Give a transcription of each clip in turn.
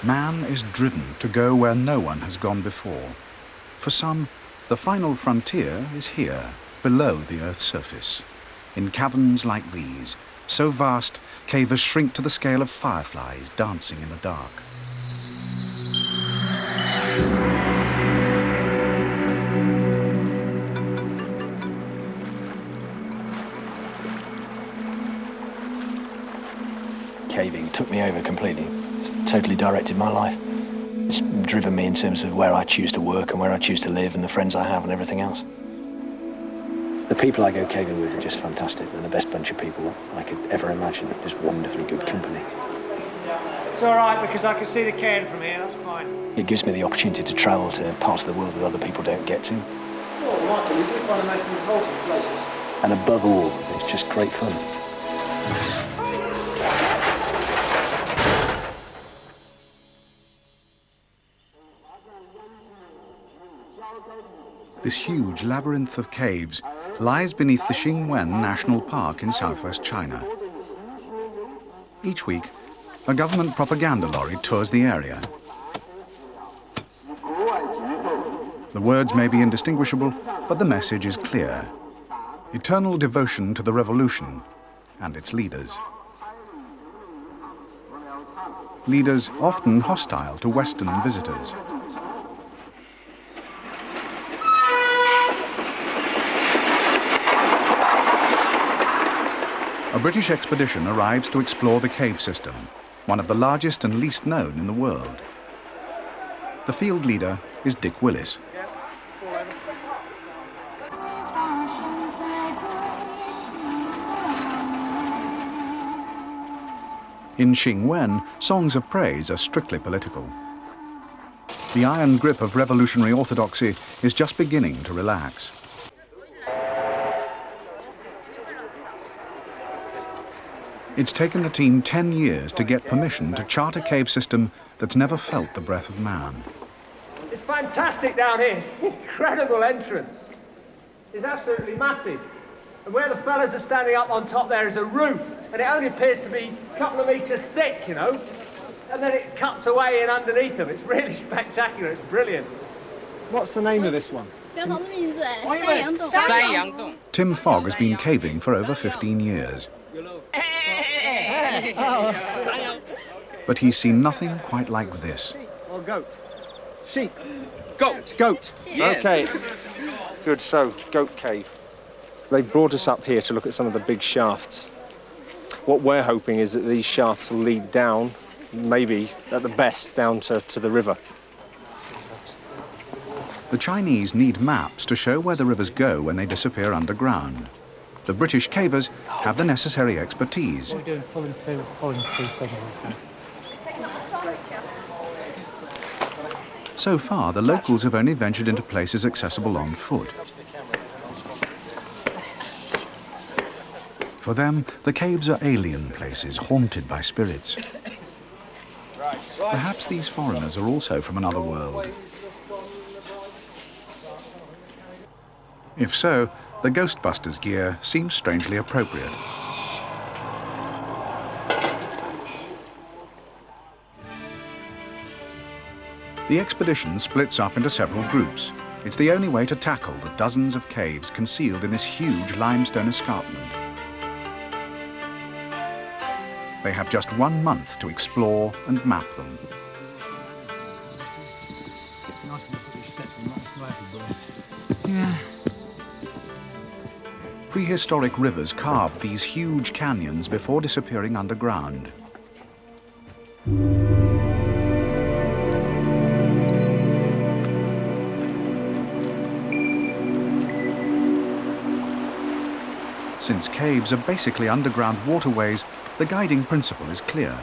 Man is driven to go where no one has gone before. For some, the final frontier is here, below the Earth's surface. In caverns like these, so vast, cavers shrink to the scale of fireflies dancing in the dark. Caving took me over completely. It's totally directed my life. It's driven me in terms of where I choose to work and where I choose to live and the friends I have and everything else. The people I go caving with are just fantastic. They're the best bunch of people I could ever imagine. Just wonderfully good company. It's all right, because I can see the cairn from here, that's fine. It gives me the opportunity to travel to parts of the world that other people don't get to. Well, Michael, we do find the most revolting places. And above all, it's just great fun. This huge labyrinth of caves lies beneath the Xingwen National Park in southwest China. Each week, a government propaganda lorry tours the area. The words may be indistinguishable, but the message is clear. Eternal devotion to the revolution and its leaders. Leaders often hostile to Western visitors. A British expedition arrives to explore the cave system, one of the largest and least known in the world. The field leader is Dick Willis. In Xingwen, songs of praise are strictly political. The iron grip of revolutionary orthodoxy is just beginning to relax. It's taken the team 10 years to get permission to chart a cave system that's never felt the breath of man. It's fantastic down here. It's an incredible entrance. It's absolutely massive. And where the fellas are standing up on top there is a roof, and it only appears to be a couple of meters thick, you know. And then it cuts away in underneath them. It's really spectacular. It's brilliant. What's the name of this one? Tim Fogg has been caving for over 15 years. But he's seen nothing quite like this. Or goat? Sheep? Goat. Goat. Yes. Okay. Good, so, goat cave. They brought us up here to look at some of the big shafts. What we're hoping is that these shafts will lead down, maybe at the best, down to the river. The Chinese need maps to show where the rivers go when they disappear underground. The British cavers have the necessary expertise. What are we doing? Pulling two, So far, the locals have only ventured into places accessible on foot. For them, the caves are alien places, haunted by spirits. Perhaps these foreigners are also from another world. If so, the Ghostbusters gear seems strangely appropriate. The expedition splits up into several groups. It's the only way to tackle the dozens of caves concealed in this huge limestone escarpment. They have just 1 month to explore and map them. Yeah. Prehistoric rivers carved these huge canyons before disappearing underground. Since caves are basically underground waterways, the guiding principle is clear.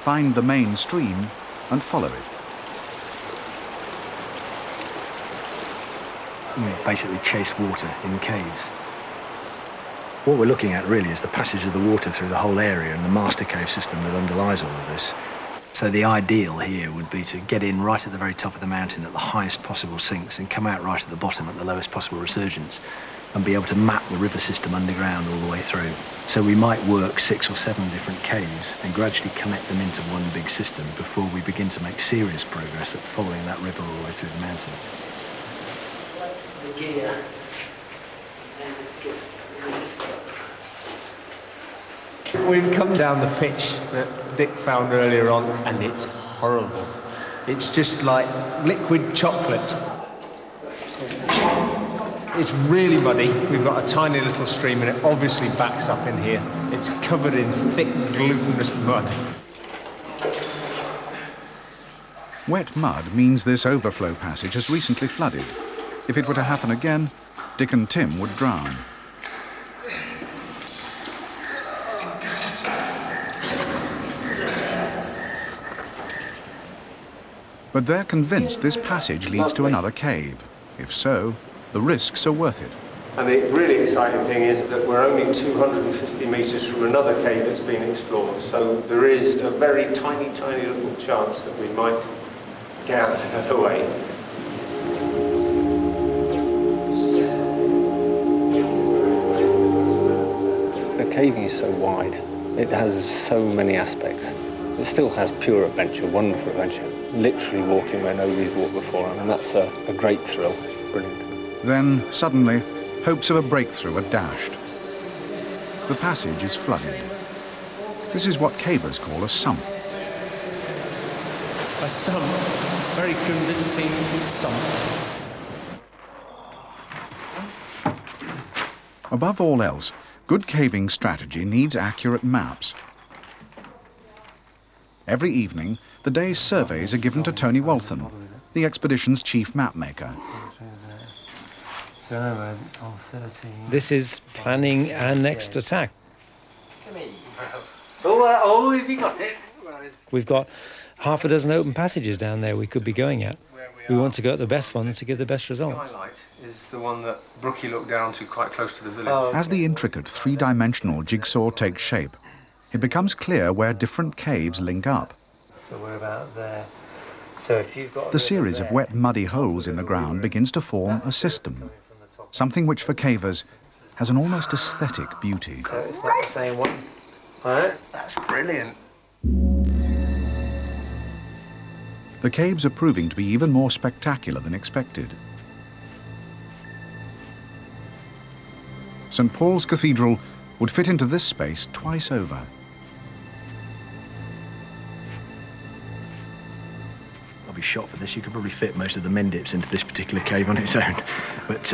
Find the main stream and follow it. We basically chase water in caves. What we're looking at really is the passage of the water through the whole area and the master cave system that underlies all of this. So the ideal here would be to get in right at the very top of the mountain at the highest possible sinks and come out right at the bottom at the lowest possible resurgence. and be able to map the river system underground all the way through. So we might work 6 or 7 different caves and gradually connect them into one big system before we begin to make serious progress at following that river all the way through the mountain. We've come down the pitch that Dick found earlier on, and it's horrible. It's just like liquid chocolate. It's really muddy. We've got a tiny little stream and it obviously backs up in here. It's covered in thick, glutinous mud. Wet mud means this overflow passage has recently flooded. If it were to happen again, Dick and Tim would drown. But they're convinced this passage leads to another cave. If so, the risks are worth it. And the really exciting thing is that we're only 250 metres from another cave that's been explored. So there is a very tiny, tiny little chance that we might get out of the other way. The caving is so wide. It has so many aspects. It still has pure adventure, wonderful adventure. Literally walking where nobody's walked before, and that's a great thrill. Brilliant. Then, suddenly, hopes of a breakthrough are dashed. The passage is flooded. This is what cavers call a sump. A sump, very convincing sump. Above all else, good caving strategy needs accurate maps. Every evening, the day's surveys are given to Tony Waltham, the expedition's chief mapmaker. So in other words, it's on 13. This is planning our next attack. Oh, have you got it? We've got half a dozen open passages down there we could be going at. We want to go at the best one to give the best results. Skylight is the one that Brookie looked down to quite close to the village. As the intricate three-dimensional jigsaw takes shape, it becomes clear where different caves link up. So we're about there. So if you've got The series of wet, muddy holes in the ground begins to form a system, something which for cavers has an almost aesthetic beauty. So it's not the same one. Right? That's brilliant. The caves are proving to be even more spectacular than expected. St. Paul's Cathedral would fit into this space twice over. I'll be shot for this. You could probably fit most of the Mendips into this particular cave on its own. But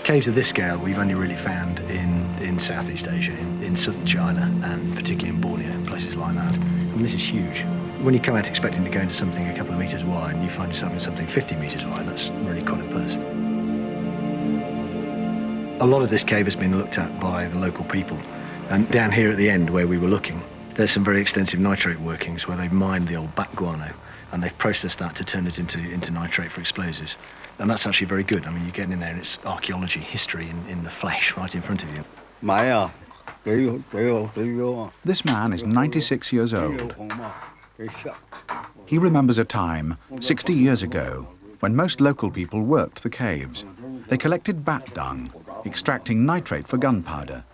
caves of this scale we've only really found in Southeast Asia, in southern China, and particularly in Borneo, places like that. And this is huge. When you come out expecting to go into something a couple of metres wide and you find yourself in something 50 metres wide, that's really quite a buzz. A lot of this cave has been looked at by the local people. And down here at the end where we were looking, there's some very extensive nitrate workings where they've mined the old bat guano and they've processed that to turn it into nitrate for explosives. And that's actually very good. I mean, you're getting in there and it's archaeology, history in the flesh right in front of you. This man is 96 years old. He remembers a time, 60 years ago, when most local people worked the caves. They collected bat dung, extracting nitrate for gunpowder.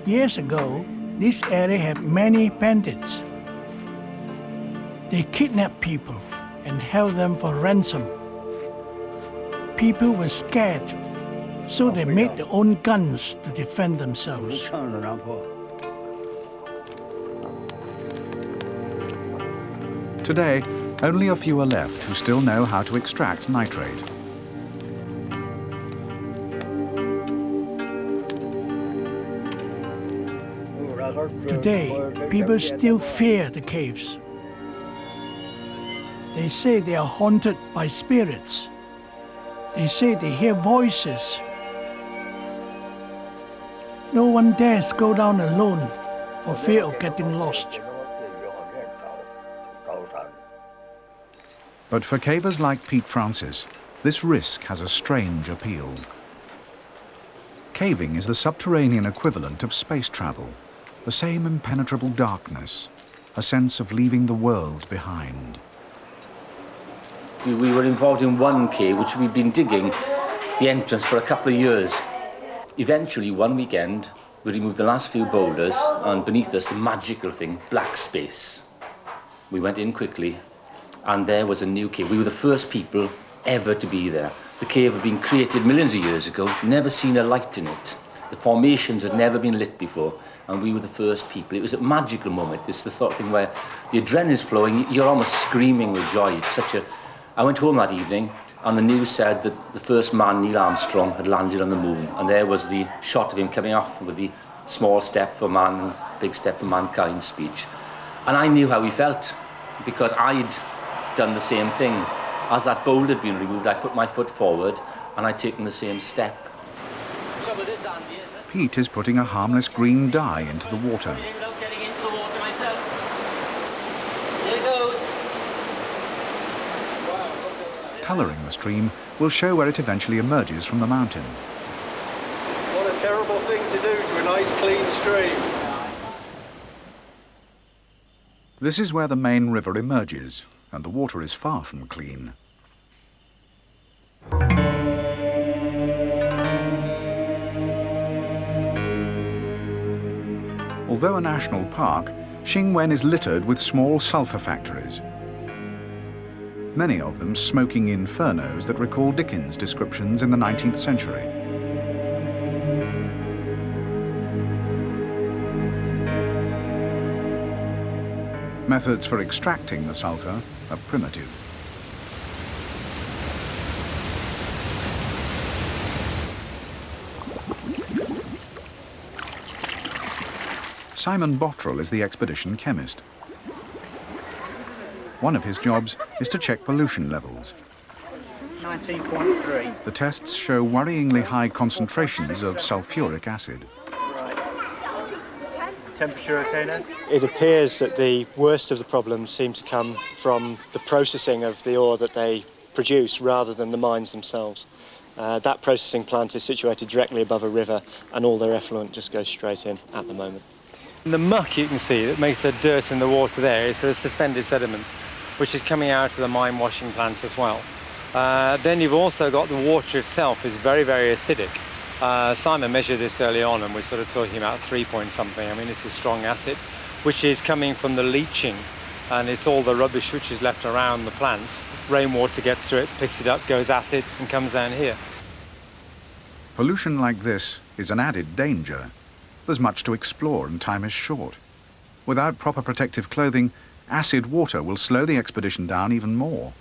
Years ago, this area had many bandits. They kidnapped people and held them for ransom. People were scared, so they made their own guns to defend themselves. Today, only a few are left who still know how to extract nitrate. Today, people still fear the caves. They say they are haunted by spirits. They say they hear voices. No one dares go down alone for fear of getting lost. But for cavers like Pete Francis, this risk has a strange appeal. Caving is the subterranean equivalent of space travel, the same impenetrable darkness, a sense of leaving the world behind. We were involved in one cave, which we'd been digging the entrance for a couple of years. Eventually, one weekend, we removed the last few boulders, and beneath us, the magical thing, black space. We went in quickly, and there was a new cave. We were the first people ever to be there. The cave had been created millions of years ago, never seen a light in it. The formations had never been lit before, and we were the first people. It was a magical moment. It's the sort of thing where the adrenaline's flowing, you're almost screaming with joy. It's such a... I went home that evening, and the news said that the first man, Neil Armstrong, had landed on the moon, and there was the shot of him coming off with the small step for man and big step for mankind speech. And I knew how he felt, because I'd done the same thing. As that boulder had been removed, I put my foot forward, and I'd taken the same step. Pete is putting a harmless green dye into the water. Colouring the stream will show where it eventually emerges from the mountain. What a terrible thing to do to a nice clean stream. This is where the main river emerges, and the water is far from clean. Although a national park, Xingwen is littered with small sulphur factories. Many of them smoking infernos that recall Dickens' descriptions in the 19th century. Methods for extracting the sulphur are primitive. Simon Bottrell is the expedition chemist. One of his jobs is to check pollution levels. 19.3. The tests show worryingly high concentrations of sulfuric acid. Temperature okay now? It appears that the worst of the problems seem to come from the processing of the ore that they produce rather than the mines themselves. That processing plant is situated directly above a river, and all their effluent just goes straight in at the moment. The muck you can see that makes the dirt in the water there is the suspended sediments, which is coming out of the mine washing plant as well. Then you've also got the water itself is very, very acidic. Simon measured this early on, and we're sort of talking about 3 point something. I mean, this is strong acid, which is coming from the leaching, and it's all the rubbish which is left around the plant. Rainwater gets through it, picks it up, goes acid, and comes down here. Pollution like this is an added danger. There's much to explore, and time is short. Without proper protective clothing, acid water will slow the expedition down even more.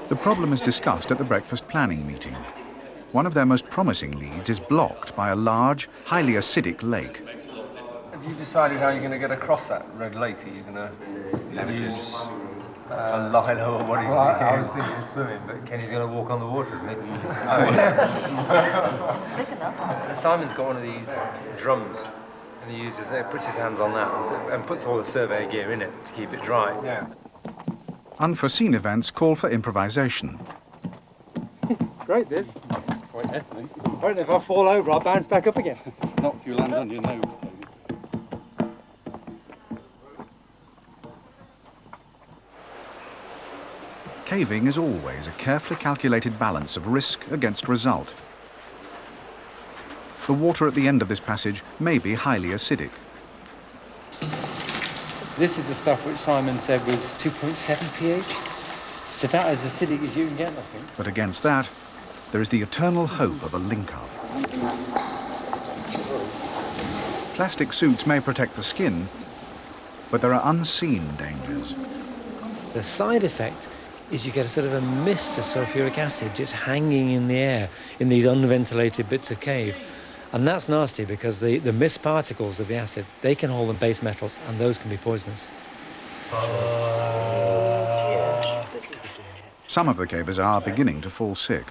The problem is discussed at the breakfast planning meeting. One of their most promising leads is blocked by a large, highly acidic lake. Have you decided how you're going to get across that red lake? Are you going to use a lilo or what are you going to do? I was thinking swimming, but Kenny's going to walk on the water, isn't he? Simon's got one of these drums, and he puts his hands on that and puts all the survey gear in it to keep it dry. Yeah. Unforeseen events call for improvisation. Great, this. Quite definitely. I don't know if I fall over, I'll bounce back up again. Not if you land on your nose. Caving is always a carefully calculated balance of risk against result. The water at the end of this passage may be highly acidic. This is the stuff which Simon said was 2.7 pH. It's about as acidic as you can get, I think. But against that, there is the eternal hope of a link-up. Plastic suits may protect the skin, but there are unseen dangers. The side effect is you get a sort of a mist of sulfuric acid just hanging in the air in these unventilated bits of cave. And that's nasty because the mist particles of the acid, they can hold the base metals, and those can be poisonous. Some of the cavers are beginning to fall sick.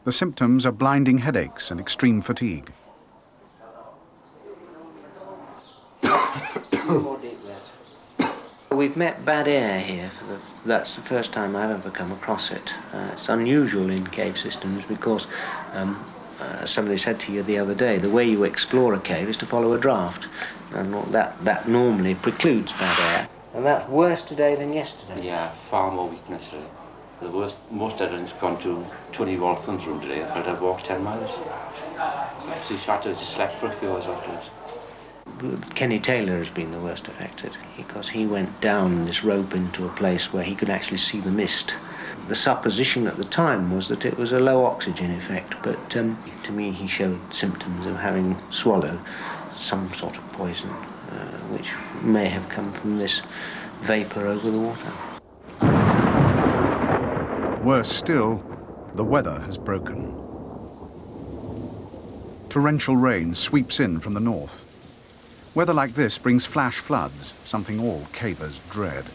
The symptoms are blinding headaches and extreme fatigue. We've met bad air here. That's the first time I've ever come across it. It's unusual in cave systems because somebody said to you the other day, the way you explore a cave is to follow a draft, and that normally precludes bad air. And that's worse today than yesterday? Yeah, far more weakness. The worst, most evidence gone to 20 Waltham's room today. I've walked 10 miles. So she had to just slept for a few hours afterwards. Kenny Taylor has been the worst affected because he went down this rope into a place where he could actually see the mist. The supposition at the time was that it was a low oxygen effect, but to me he showed symptoms of having swallowed some sort of poison, which may have come from this vapour over the water. Worse still, the weather has broken. Torrential rain sweeps in from the north. Weather like this brings flash floods, something all cavers dread.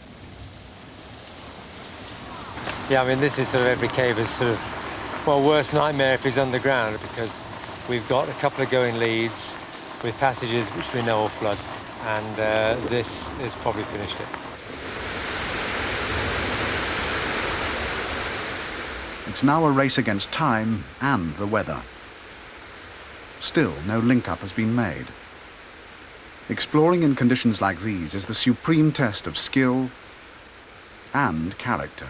Yeah, I mean, this is sort of every caver's sort of, well, worst nightmare if he's underground, because we've got a couple of going leads with passages which we know will flood, and this has probably finished it. It's now a race against time and the weather. Still, no link-up has been made. Exploring in conditions like these is the supreme test of skill and character.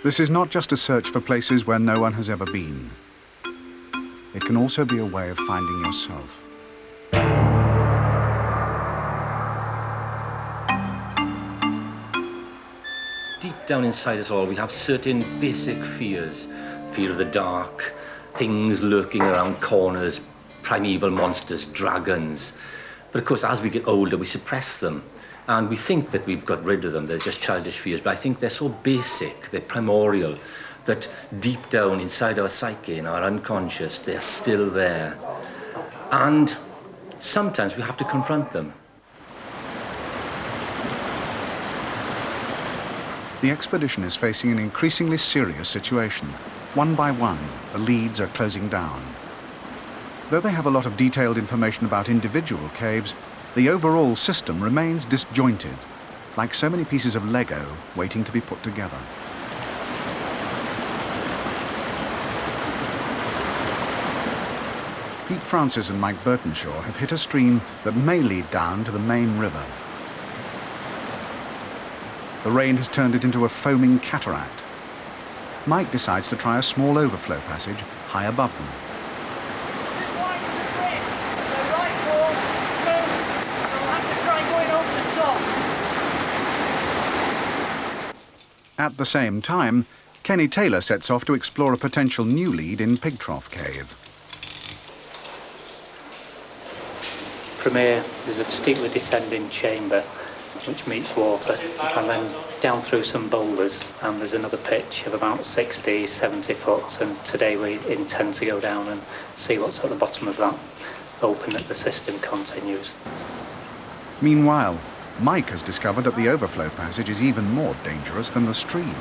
This is not just a search for places where no one has ever been. It can also be a way of finding yourself. Deep down inside us all, we have certain basic fears. Fear of the dark, things lurking around corners, primeval monsters, dragons. But of course, as we get older, we suppress them. And we think that we've got rid of them. They're just childish fears. But I think they're so basic, they're primordial, that deep down inside our psyche, in our unconscious, they're still there. And sometimes we have to confront them. The expedition is facing an increasingly serious situation. One by one, the leads are closing down. Though they have a lot of detailed information about individual caves, the overall system remains disjointed, like so many pieces of Lego waiting to be put together. Pete Francis and Mike Burtonshaw have hit a stream that may lead down to the main river. The rain has turned it into a foaming cataract. Mike decides to try a small overflow passage high above them. At the same time, Kenny Taylor sets off to explore a potential new lead in Pig Trough Cave. From here, there's a steeply descending chamber which meets water, and then down through some boulders, and there's another pitch of about 60, 70 foot, and today we intend to go down and see what's at the bottom of that, hoping that the system continues. Meanwhile, Mike has discovered that the overflow passage is even more dangerous than the stream.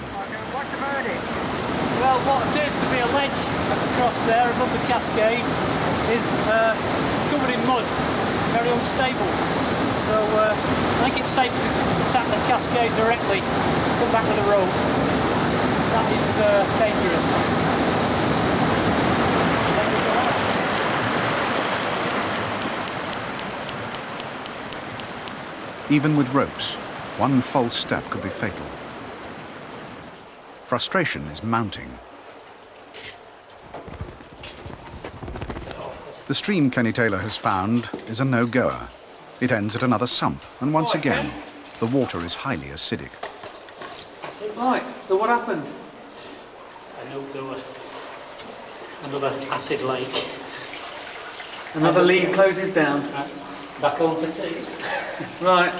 Well, what appears to be a ledge across there above the cascade is covered in mud, very unstable. So I think it's safe to attack the cascade directly, come back with a rope. That is dangerous. Even with ropes, one false step could be fatal. Frustration is mounting. The stream Kenny Taylor has found is a no-goer. It ends at another sump, and once again, the water is highly acidic. Right, so what happened? A no-goer. Another acid lake. Another lead closes down. Back on for tea. Right.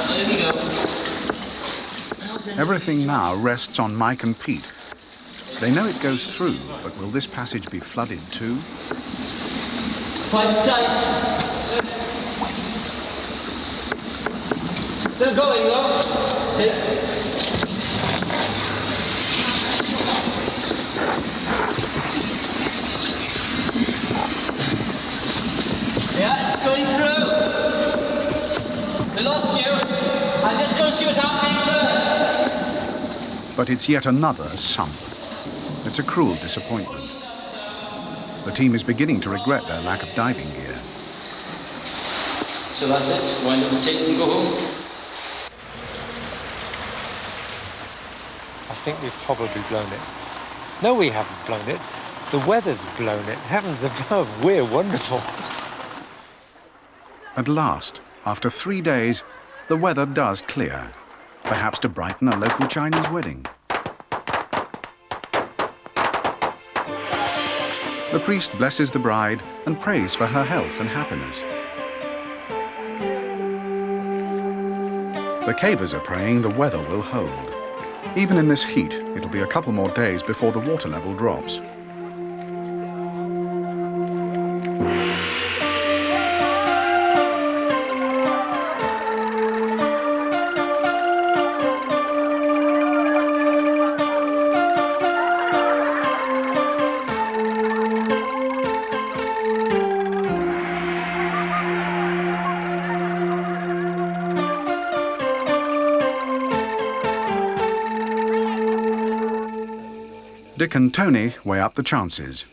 There you go. Everything now rests on Mike and Pete. They know it goes through, but will this passage be flooded too? Quite tight. Still going, though. Yeah, it's going through. But it's yet another sump. It's a cruel disappointment. The team is beginning to regret their lack of diving gear. So that's it. Wind up the tape and go home. I think we've probably blown it. No, we haven't blown it. The weather's blown it. Heavens above, we're wonderful. At last, after 3 days, the weather does clear, perhaps to brighten a local Chinese wedding. The priest blesses the bride and prays for her health and happiness. The cavers are praying the weather will hold. Even in this heat, it'll be a couple more days before the water level drops. Dick and Tony weigh up the chances.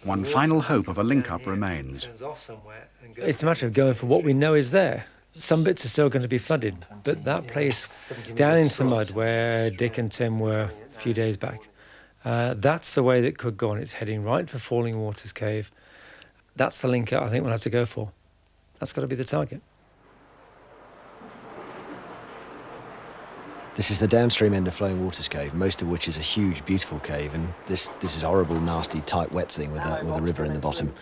One final hope of a link-up remains. It's a matter of going for what we know is there. Some bits are still going to be flooded, but that place down into the mud where Dick and Tim were a few days back, that's the way that could go on. It's heading right for Falling Waters Cave. That's the link-up I think we'll have to go for. That's got to be the target. This is the downstream end of Flowing Waters Cave, most of which is a huge, beautiful cave, and this is horrible, nasty, tight, wet thing with a river in the bottom.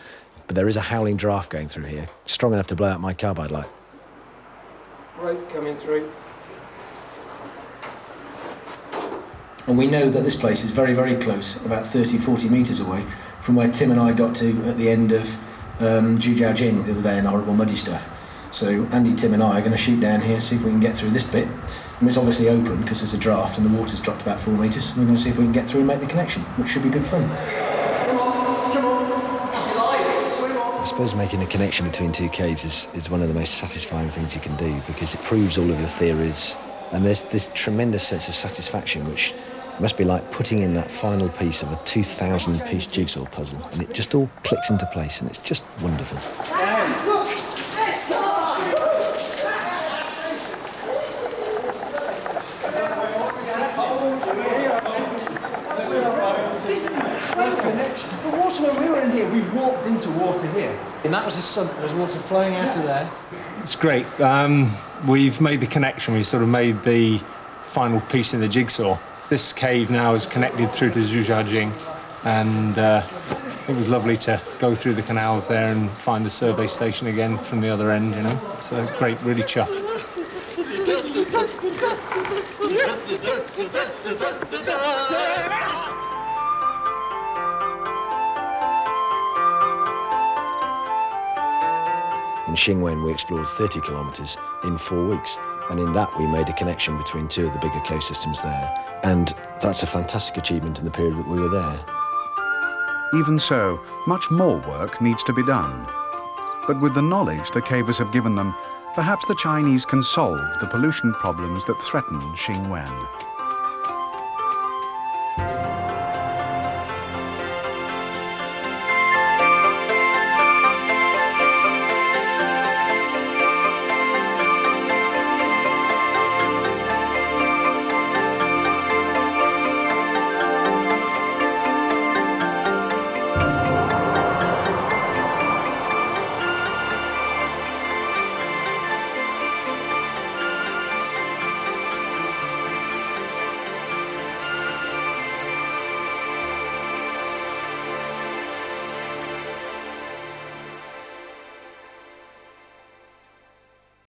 But there is a howling draft going through here, strong enough to blow out my carbide light. Right, coming through. And we know that this place is very, very close, about 30, 40 metres away from where Tim and I got to at the end of Zhujiaojing the other day in the horrible muddy stuff. So Andy, Tim and I are going to shoot down here, see if we can get through this bit. And it's obviously open because there's a draft and the water's dropped about 4 metres. We're going to see if we can get through and make the connection, which should be good fun. Come on. I suppose making a connection between two caves is one of the most satisfying things you can do because it proves all of your theories. And there's this tremendous sense of satisfaction, which must be like putting in that final piece of a 2,000-piece jigsaw puzzle. And it just all clicks into place and it's just wonderful. The water, when we were in here, we walked into water here. And that was a sump, there was water flowing out of there. It's great. We've made the connection. We sort of made the final piece in the jigsaw. This cave now is connected through to Zhujiaojing, and it was lovely to go through the canals there and find the survey station again from the other end, you know. So great, really chuffed. In Xingwen, we explored 30 kilometres in 4 weeks. And in that, we made a connection between two of the bigger cave systems there. And that's a fantastic achievement in the period that we were there. Even so, much more work needs to be done. But with the knowledge the cavers have given them, perhaps the Chinese can solve the pollution problems that threaten Xingwen.